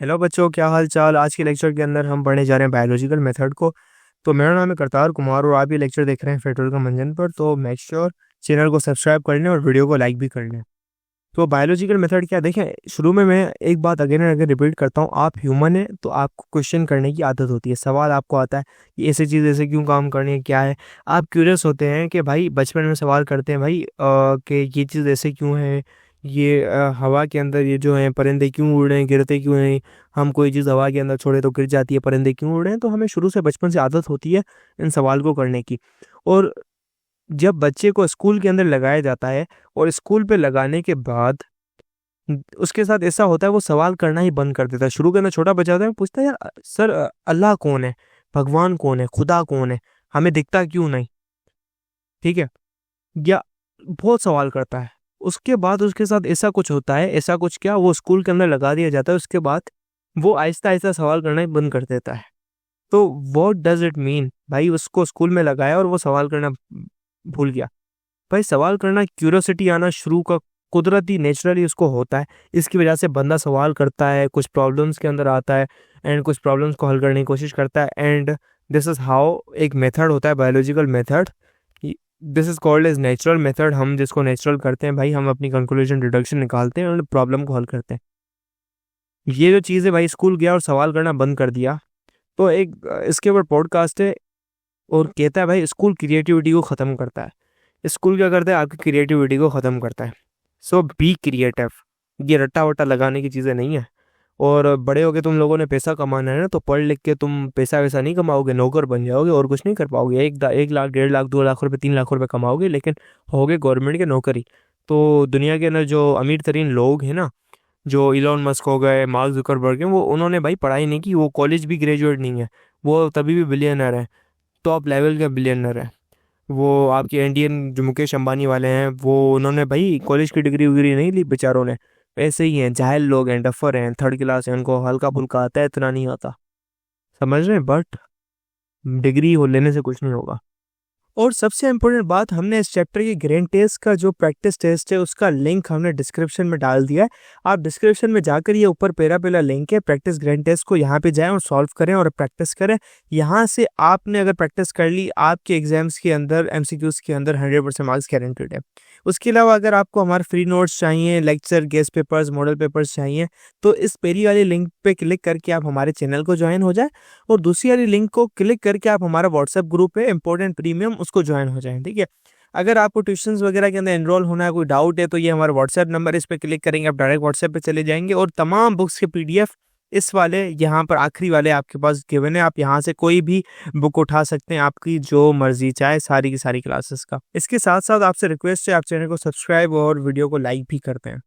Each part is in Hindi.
हेलो बच्चों, क्या हाल चाल। आज के लेक्चर के अंदर हम पढ़ने जा रहे हैं बायोलॉजिकल मेथड को। तो मेरा नाम है करतार कुमार और आप ये लेक्चर देख रहे हैं पेट्रोल का मंजन पर। तो मेक श्योर चैनल को सब्सक्राइब कर लें और वीडियो को लाइक भी कर लें। तो बायोलॉजिकल मेथड क्या, देखें शुरू में मैं एक बात अगेन एंड अगेन रिपीट करता हूँ। आप ह्यूमन है तो आपको क्वेश्चन करने की आदत होती है। सवाल आपको आता है कि ऐसी चीज़ ऐसे क्यों काम करनी है, क्या है। आप क्यूरियस होते हैं कि भाई बचपन में सवाल करते हैं भाई कि ये चीज़ ऐसे क्यों है, ये हवा के अंदर ये जो है परिंदे क्यों उड़ रहे हैं, गिरते क्यों हैं। हम कोई चीज़ हवा के अंदर छोड़े तो गिर जाती है, परिंदे क्यों उड़ रहे हैं। तो हमें शुरू से बचपन से आदत होती है इन सवाल को करने की। और जब बच्चे को स्कूल के अंदर लगाया जाता है और स्कूल पे लगाने के बाद उसके साथ ऐसा होता है वो सवाल करना ही बंद कर देता है। शुरू के अंदर छोटा बच्चा होता है, पूछता है यार सर अल्लाह कौन है, भगवान कौन है, खुदा कौन है, हमें दिखता क्यों नहीं। ठीक है, या बहुत सवाल करता है। उसके बाद उसके साथ ऐसा कुछ होता है, ऐसा कुछ क्या, वो स्कूल के अंदर लगा दिया जाता है। उसके बाद वो आहिस्ता आहिस्ता सवाल करना ही बंद कर देता है। तो व्हाट डज इट मीन, भाई उसको स्कूल में लगाया और वो सवाल करना भूल गया। भाई सवाल करना, क्यूरियोसिटी आना शुरू का कुदरती नेचुरली उसको होता है। इसकी वजह से बंदा सवाल करता है, कुछ प्रॉब्लम्स के अंदर आता है एंड कुछ प्रॉब्लम्स को हल करने की कोशिश करता है। एंड दिस इज़ हाउ एक मेथड होता है biological method. This is called as natural method. हम जिसको नेचुरल करते हैं भाई, हम अपनी कंक्लूजन डिडक्शन निकालते हैं और प्रॉब्लम को हल करते हैं। ये जो चीज़ है भाई, स्कूल गया और सवाल करना बंद कर दिया। तो एक इसके ऊपर पॉडकास्ट है और कहता है भाई स्कूल क्रिएटिविटी को ख़त्म करता है। स्कूल क्या करता है, आपकी क्रिएटिविटी को ख़त्म करता है। सो बी क्रिएटिव। ये रट्टा वट्टा लगाने की चीज़ें नहीं है। और बड़े होके तुम लोगों ने पैसा कमाना है ना, तो पढ़ लिख के तुम पैसा वैसा नहीं कमाओगे, नौकर बन जाओगे और कुछ नहीं कर पाओगे। 1 लाख 1.5 लाख 2 लाख रुपए 3 लाख रुपए कमाओगे, लेकिन होगे गवर्नमेंट के नौकरी। तो दुनिया के अंदर जो अमीर तरीन लोग हैं ना, जो इलॉन मस्क हो गए, मार्क जुकरबर्ग हैं, वो उन्होंने भाई पढ़ाई नहीं की, वो कॉलेज भी ग्रेजुएट नहीं है, वो तभी भी बिलियनर है, टॉप लेवल का बिलियनर है। वो आपके इंडियन जो मुकेश अंबानी वाले हैं, वो उन्होंने भाई कॉलेज की डिग्री वगैरह नहीं ली बेचारों ने। ऐसे ही हैं, जाहिल लोग हैं, डफर हैं, थर्ड क्लास हैं, उनको हल्का फुल्का आता है, इतना नहीं आता। समझ रहे हैं, बट डिग्री हो लेने से कुछ नहीं होगा। और सबसे इम्पोर्टेंट बात, हमने इस चैप्टर के ग्रैंड टेस्ट का जो प्रैक्टिस टेस्ट है उसका लिंक हमने डिस्क्रिप्शन में डाल दिया है। आप डिस्क्रिप्शन में जाकर ये ऊपर पहला लिंक है प्रैक्टिस ग्रैंड टेस्ट को, यहाँ पे जाएं और सॉल्व करें और प्रैक्टिस करें। यहाँ से आपने अगर प्रैक्टिस कर ली, आपके एग्जाम्स के अंदर एमसीक्यूज के अंदर 100% मार्क्स गारंटेड है। उसके अलावा अगर आपको हमारे फ्री नोट्स चाहिए, lecture, guest papers, model papers चाहिए, तो इस पहली वाली लिंक पे क्लिक करके आप हमारे चैनल को ज्वाइन हो जाए और दूसरी वाली लिंक को क्लिक करके आप हमारा व्हाट्सएप ग्रुप है इंपॉर्टेंट प्रीमियम, उसको ज्वाइन हो जाएं। ठीक है, अगर आपको ट्यूशंस वगैरह के अंदर एनरोल होना है, कोई डाउट है, तो ये हमारा व्हाट्सएप नंबर, इस पर क्लिक करेंगे आप डायरेक्ट व्हाट्सएप पे चले जाएंगे और तमाम बुक्स के पीडीएफ इस वाले यहाँ पर आखिरी वाले आपके पास गिवन है। आप यहाँ से कोई भी बुक उठा सकते हैं, आपकी जो मर्जी चाहे, सारी की सारी क्लासेस का। इसके साथ साथ आपसे रिक्वेस्ट है, आप चैनल को सब्सक्राइब और वीडियो को लाइक भी करते हैं।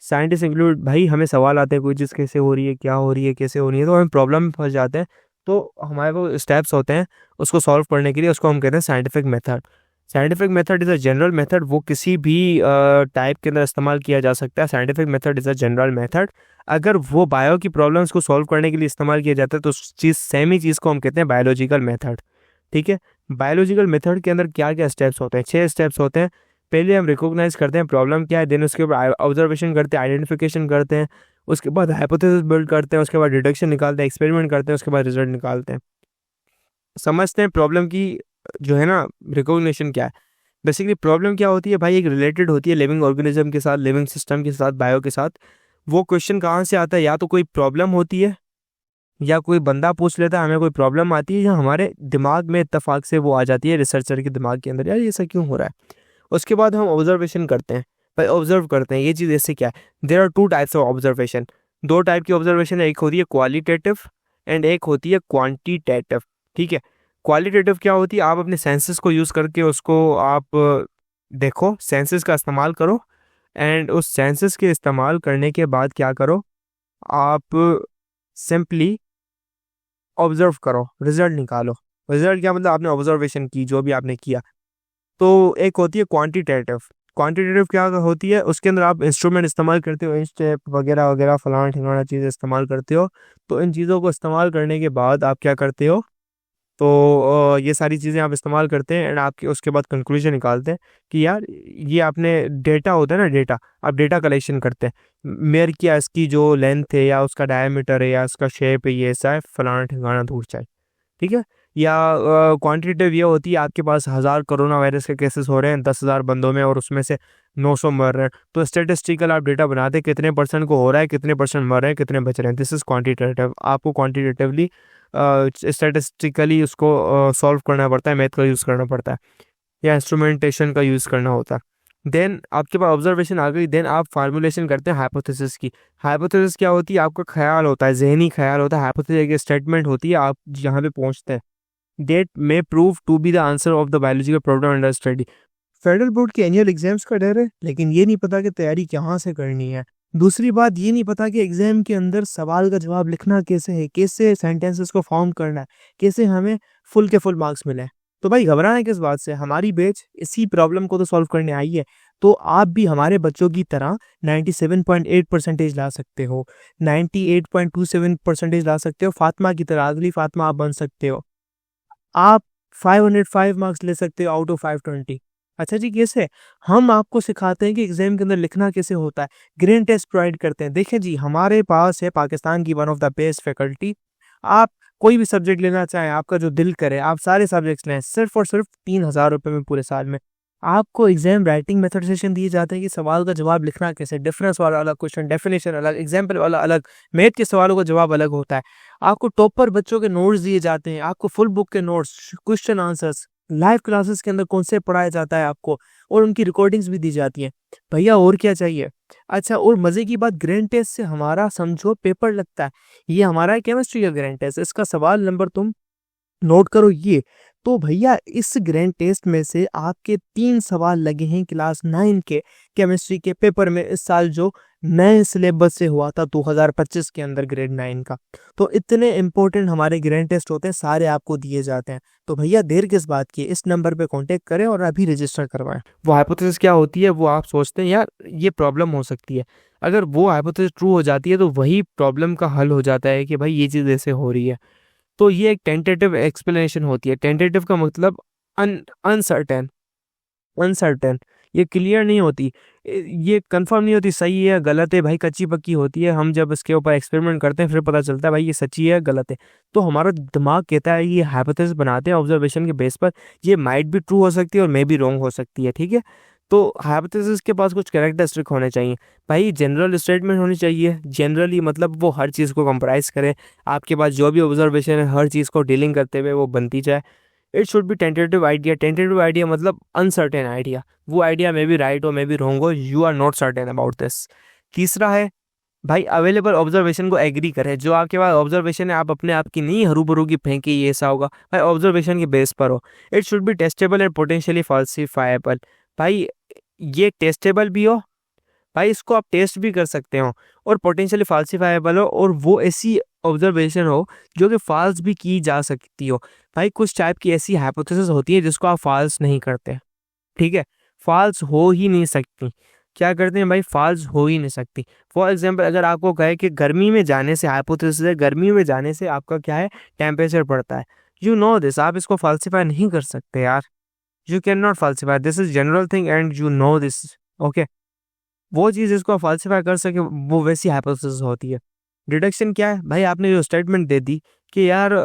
साइंटिस्ट इंक्लूड, भाई हमें सवाल आते हैं कोई चीज़ कैसे हो रही है, क्या हो रही है, कैसे हो रही है, तो हमें प्रॉब्लम में फंस जाते हैं। तो हमारे वो स्टेप्स होते हैं उसको सॉल्व करने के लिए, उसको हम कहते हैं scientific method. Scientific method is a general method, वो किसी भी टाइप के अंदर इस्तेमाल किया जा सकता है। Scientific method is a general method. अगर वो बायो की प्रॉब्लम्स को सॉल्व करने के लिए इस्तेमाल किया जाता है तो उस चीज़ सेम ही चीज़ को हम कहते हैं बायोलॉजिकल मेथड। ठीक है, बायोलॉजिकल मेथड के अंदर क्या क्या स्टेप्स होते हैं, 6 स्टेप्स होते हैं। पहले हम रिकॉग्नाइज करते हैं प्रॉब्लम क्या है, देन उसके ऊपर ऑब्जर्वेशन करते हैं, आइडेंटिफिकेशन करते हैं, उसके बाद हाइपोथेसिस बिल्ड करते हैं, उसके बाद डिडक्शन निकालते हैं, एक्सपेरिमेंट करते हैं, उसके बाद रिजल्ट निकालते हैं। समझते हैं प्रॉब्लम की जो है ना रिकॉग्निशन क्या है। बेसिकली प्रॉब्लम क्या होती है भाई, एक रिलेटेड होती है लिविंग ऑर्गेनिज्म के साथ, लिविंग सिस्टम के साथ, बायो के साथ। वो क्वेश्चन कहाँ से आता है, या तो कोई प्रॉब्लम होती है, या कोई बंदा पूछ लेता है हमें कोई प्रॉब्लम आती है, या हमारे दिमाग में इत्तेफाक से वो आ जाती है रिसर्चर के दिमाग के अंदर, यार ये ऐसा क्यों हो रहा है। उसके बाद हम ऑब्जर्वेशन करते हैं, भाई ऑब्जर्व करते हैं ये चीज़ ऐसे क्या है। There are 2 types of observation, 2 type की ऑब्जर्वेशन है, एक होती है क्वालिटेटिव एंड एक होती है क्वांटिटेटिव। ठीक है, क्वालिटेटिव क्या होती है, आप अपने सेंसेस को यूज़ करके उसको आप देखो, सेंसेस का इस्तेमाल करो एंड उस सेंसेस के इस्तेमाल करने के बाद क्या करो, आप सिंपली ऑब्जर्व करो, रिजल्ट निकालो। रिजल्ट क्या मतलब, आपने ऑब्जर्वेशन की, जो भी आपने किया। तो एक होती है क्वांटिटेटिव। क्वांटिटेटिव क्या होती है, उसके अंदर आप इंस्ट्रूमेंट इस्तेमाल करते हो, इंच वगैरह वगैरह फलाना ठिकाना चीज़ इस्तेमाल करते हो। तो इन चीज़ों को इस्तेमाल करने के बाद आप क्या करते हो, तो ये सारी चीज़ें आप इस्तेमाल करते हैं एंड आपके उसके बाद कंक्लूजन निकालते हैं कि यार ये आपने डेटा होता है ना, डेटा आप डेटा कलेक्शन करते हैं, मेयर की इसकी जो लेंथ है या उसका डायमीटर है या उसका शेप है, ये ऐसा है, फलाना ठिकाना दूर चाहिए, ठीक है। या क्वांटिटेटिव ये होती है, आपके पास 1000 कोरोना वायरस के केसेस हो रहे हैं 10,000 बंदों में और उसमें से 900 मर रहे हैं, तो स्टेटिस्टिकल आप डेटा बनाते हैं कितने परसेंट को हो रहा है, कितने परसेंट मर रहे हैं, कितने बच रहे हैं। This is quantitative. आपको क्वांटिटेटिवली स्टैटिस्टिकली उसको सॉल्व करना पड़ता है, मैथ का यूज़ करना पड़ता है या इंस्ट्रूमेंटेशन का यूज़ करना होता है। देन आपके पास ऑब्जर्वेशन आ गई, देन आप फार्मूलेशन करते हैं हाइपोथेसिस की। हाइपोथेसिस क्या होती है? आपका ख्याल होता है, जहनी ख्याल होता है। हाइपोथेसिस एक स्टेटमेंट होती है, आप जहाँ पे पहुँचते हैं, that may prove to be the answer of the biological problem under study. Federal board के एनुअल एग्जाम्स का डर है, लेकिन ये नहीं पता कि तैयारी कहाँ से करनी है। दूसरी बात ये नहीं पता कि एग्जाम के अंदर सवाल का जवाब लिखना कैसे है, कैसे सेंटेंसेस को फॉर्म करना है, कैसे हमें फुल के फुल मार्क्स मिले। तो भाई घबराना किस बात से, हमारी बैच इसी प्रॉब्लम को तो सॉल्व करने आई है। तो आप भी हमारे बच्चों की तरह 97.8 परसेंटेज ला सकते हो, 98.27 परसेंटेज ला सकते हो, फातिमा की तरह अगली फातिमा आप बन सकते हो। आप 505 मार्क्स ले सकते हो आउट ऑफ 520। अच्छा जी, कैसे? हम आपको सिखाते हैं कि एग्जाम के अंदर लिखना कैसे होता है, ग्रेन टेस्ट प्रोवाइड करते हैं। देखें जी, हमारे पास है पाकिस्तान की one of the best faculty. आप कोई भी सब्जेक्ट लेना चाहें, आपका जो दिल करे, आप सारे सब्जेक्ट्स लें, सिर्फ और सिर्फ 3000 रुपये में पूरे साल में। आपको एग्जाम राइटिंग मेथड सेशन दिए जाते हैं कि सवाल का जवाब लिखना कैसे, डिफरेंस वाला अलग क्वेश्चन, डेफिनेशन अलग, एग्जाम्पल वाला अलग, मैथ के सवालों का जवाब अलग होता है। आपको टॉपर बच्चों के नोट्स दिए जाते हैं, आपको फुल बुक के notes, question answers, live classes के अंदर कॉन्सेप्ट पढ़ाया जाता है आपको, और उनकी रिकॉर्डिंग्स भी दी जाती हैं। भैया और क्या चाहिए? अच्छा, और मजे की बात, ग्रैंड टेस्ट से हमारा समझो पेपर लगता है। ये हमारा है केमिस्ट्री का ग्रैंड टेस्ट, इसका सवाल नंबर तुम नोट करो ये। तो भैया इस ग्रैंड टेस्ट में से आपके 3 सवाल लगे हैं क्लास 9 के केमिस्ट्री के पेपर में इस साल, जो नए सिलेबस से हुआ था 2025 के अंदर ग्रेड 9 का। तो इतने इंपॉर्टेंट हमारे ग्रैंड टेस्ट होते हैं, सारे आपको दिए जाते हैं। तो भैया देर किस बात की, इस नंबर पे कांटेक्ट करें और अभी रजिस्टर करवाएं। वो हाइपोथेसिस क्या होती है, वो आप सोचते हैं यार ये प्रॉब्लम हो सकती है, अगर वो हाइपोथेसिस ट्रू हो जाती है तो वही प्रॉब्लम का हल हो जाता है कि भाई ये चीज़ ऐसे हो रही है। तो ये एक टेंटेटिव एक्सप्लेनेशन होती है। टेंटेटिव का मतलब अनसर्टेन, अनसर्टेन, ये क्लियर नहीं होती, ये कंफर्म नहीं होती सही है गलत है, भाई कच्ची पक्की होती है। हम जब इसके ऊपर एक्सपेरिमेंट करते हैं फिर पता चलता है भाई ये सच्ची है गलत है। तो हमारा दिमाग कहता है, ये हाइपोथेसिस बनाते हैं ऑब्जर्वेशन के बेस पर, ये माइट भी ट्रू हो सकती है और मे भी रॉन्ग हो सकती है, ठीक है। तो हाइपोथेसिस के पास कुछ कैरेक्टरिस्टिक होने चाहिए भाई, जनरल स्टेटमेंट होनी चाहिए। जनरली मतलब वो हर चीज़ को कंप्राइज करे, आपके पास जो भी ऑब्जर्वेशन है हर चीज़ को डीलिंग करते हुए वो बनती जाए। It should be tentative idea. Tentative idea मतलब अनसर्टेन आइडिया, वो आइडिया मे बी राइट हो मे बी रॉन्ग हो, you are not certain about this. तीसरा है भाई अवेलेबल ऑब्जर्वेशन को एग्री करे। जो आपके पास ऑब्जर्वेशन है आप अपने आप की नहीं हरू बरू की फेंकी ये ऐसा होगा, भाई ऑब्जर्वेशन के बेस पर हो। It should be testable and potentially falsifiable. भाई ये टेस्टेबल भी हो, भाई इसको आप टेस्ट भी कर सकते हो, और पोटेंशियली फाल्सिफाइबल हो, और वो ऐसी ऑब्जर्वेशन हो जो कि फॉल्स भी की जा सकती हो। भाई कुछ टाइप की ऐसी हाइपोथेसिस होती है जिसको आप फॉल्स नहीं करते, ठीक है, फॉल्स हो ही नहीं सकती। क्या करते हैं भाई, फॉल्स हो ही नहीं सकती। फॉर एग्जांपल अगर आपको कहे कि गर्मी में जाने से, हाइपोथेसिस है गर्मी में जाने से आपका क्या है, टेम्परेचर बढ़ता है, यू नो दिस, आप इसको फाल्सिफाई नहीं कर सकते यार, you can not falsify, this is general thing and you know this, okay. वो चीज़ जिसको फाल्सिफाई कर सके वो वैसी हाइपोथेसिस होती है। डिडक्शन क्या है भाई, आपने जो स्टेटमेंट दे दी कि यार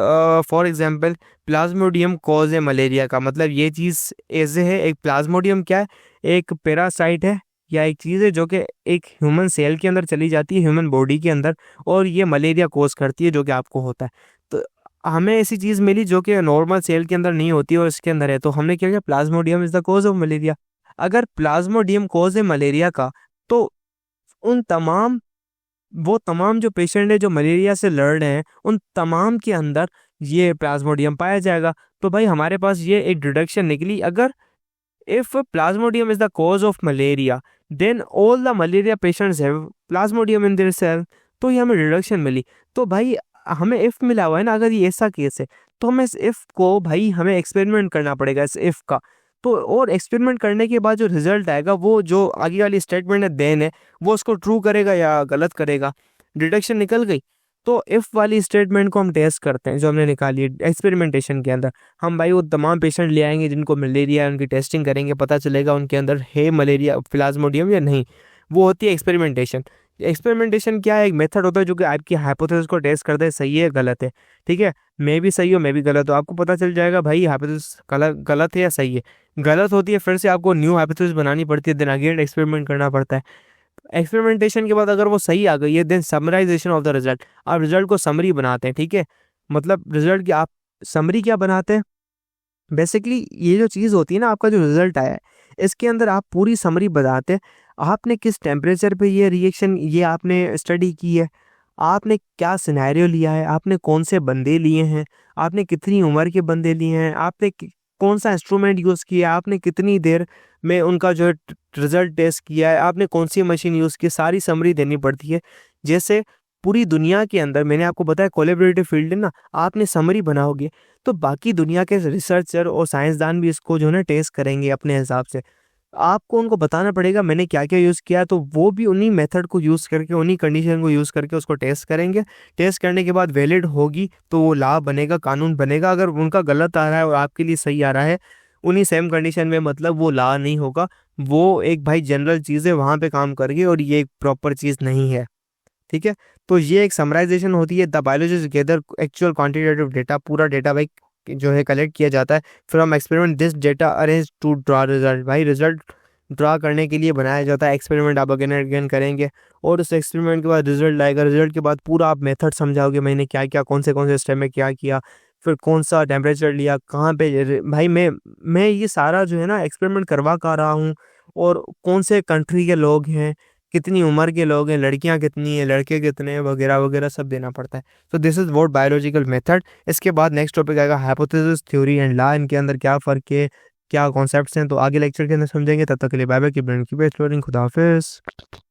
फॉर एग्जांपल प्लाज्मोडियम कॉज है मलेरिया का, मतलब ये चीज़ ऐसे है, एक प्लाज्मोडियम क्या है, एक पैरासाइट है या एक चीज़ है जो कि एक ह्यूमन सेल के अंदर चली जाती है, ह्यूमन बॉडी के अंदर, और ये मलेरिया कोज करती है जो कि आपको होता है। तो हमें ऐसी चीज़ मिली जो कि नॉर्मल सेल के अंदर नहीं होती और इसके अंदर है, तो हमने क्या किया, plasmodium is the cause of malaria. अगर प्लाज्मोडियम कोज है मलेरिया का, तो उन तमाम वो तमाम जो पेशेंट है जो मलेरिया से लड़ रहे हैं, उन तमाम के अंदर ये प्लाज्मोडियम पाया जाएगा। तो भाई हमारे पास ये एक डिडक्शन निकली, अगर if plasmodium is the cause of malaria then all the malaria patients have plasmodium in their cell, तो ये हमें डिडक्शन मिली। तो भाई हमें इफ मिला हुआ है ना, अगर ये ऐसा केस है तो हमें इस इफ को भाई हमें एक्सपेरिमेंट करना पड़ेगा इस इफ का। तो और एक्सपेरिमेंट करने के बाद जो रिजल्ट आएगा, वो जो आगे वाली स्टेटमेंट है देन है, वो उसको ट्रू करेगा या गलत करेगा। डिडक्शन निकल गई। तो इफ़ वाली स्टेटमेंट को हम टेस्ट करते हैं जो हमने निकाली है एक्सपेरिमेंटेशन के अंदर। हम भाई वो तमाम पेशेंट ले आएंगे जिनको मलेरिया है, उनकी टेस्टिंग करेंगे, पता चलेगा उनके अंदर है मलेरिया प्लाज्मोडियम या नहीं। वो होती है एक्सपेरिमेंटेशन। एक्सपेरिमेंटेशन क्या है? एक मेथड होता है जो कि आपकी हाइपोथेसिस को टेस्ट करता है, सही है गलत है। ठीक है, मैं भी सही हूँ मैं भी गलत हूँ, आपको पता चल जाएगा भाई हाइपोथेसिस गलत है या सही है। गलत होती है फिर से आपको न्यू हाइपोथेसिस बनानी पड़ती है, देन अगेन एक्सपेरिमेंट करना पड़ता है। एक्सपेरिमेंटेशन के बाद अगर वो सही आ गई है then summarization of the result. आप रिजल्ट को समरी बनाते हैं। ठीक है, मतलब रिजल्ट की आप समरी क्या बनाते हैं? बेसिकली ये जो चीज़ होती है ना, आपका जो रिजल्ट आया है इसके अंदर आप पूरी समरी बताते हैं। आपने किस टेम्परेचर पे ये रिएक्शन ये आपने स्टडी की है, आपने क्या सिनेरियो लिया है, आपने कौन से बंदे लिए हैं, आपने कितनी उम्र के बंदे लिए हैं, आपने कौन सा इंस्ट्रूमेंट यूज़ किया, आपने कितनी देर में उनका जो है रिजल्ट टेस्ट किया है, आपने कौन सी मशीन यूज़ की, सारी समरी देनी पड़ती है। जैसे पूरी दुनिया के अंदर मैंने आपको बताया कोलैबोरेटिव फील्ड है ना, आपने समरी बनाओगे तो बाकी दुनिया के रिसर्चर और साइंसदान भी इसको जो है ना टेस्ट करेंगे अपने हिसाब से। आपको उनको बताना पड़ेगा मैंने क्या-क्या यूज़ किया, तो वो भी उन्हीं मेथड को यूज़ करके, उन्हीं कंडीशन को यूज़ करके उसको टेस्ट करेंगे। टेस्ट करने के बाद वैलिड होगी तो वो लॉ बनेगा, कानून बनेगा। अगर उनका गलत आ रहा है और आपके लिए सही आ रहा है, उन्हीं सेम कंडीशन में, मतलब वो लॉ नहीं होगा। वो एक भाई जनरल चीज़ है, वहाँ पे काम करेगी और ये एक प्रॉपर चीज़ नहीं है। ठीक है, तो ये एक समराइजेशन होती है। The biologist gather actual quantitative data, पूरा डेटा भाई जो है कलेक्ट किया जाता है। From experiment this data arrange to draw result. भाई रिजल्ट ड्रा करने के लिए बनाया जाता है। एक्सपेरिमेंट आप अगेन अगेन करेंगे और उस एक्सपेरिमेंट के बाद रिजल्ट आएगा। रिजल्ट के बाद पूरा आप मेथड समझाओगे, मैंने क्या क्या कौन से स्टेप में क्या किया, फिर कौन सा टेम्परेचर लिया, कहाँ पे भाई मैं ये सारा जो है ना एक्सपेरिमेंट करवा कर रहा हूँ, और कौन से कंट्री के लोग हैं, कितनी उम्र के लोग हैं, लड़कियां कितनी हैं, लड़के कितने हैं, वगैरह वगैरह सब देना पड़ता है। तो this is what biological method. इसके बाद नेक्स्ट टॉपिक आएगा हाइपोथेसिस, थ्योरी एंड लॉ। इनके अंदर क्या फ़र्क है, क्या कॉन्सेप्ट्स हैं, तो आगे लेक्चर के अंदर समझेंगे। तब तक के लिए बाय बाय, कीप एक्सप्लोरिंग, खुदा हाफिज़।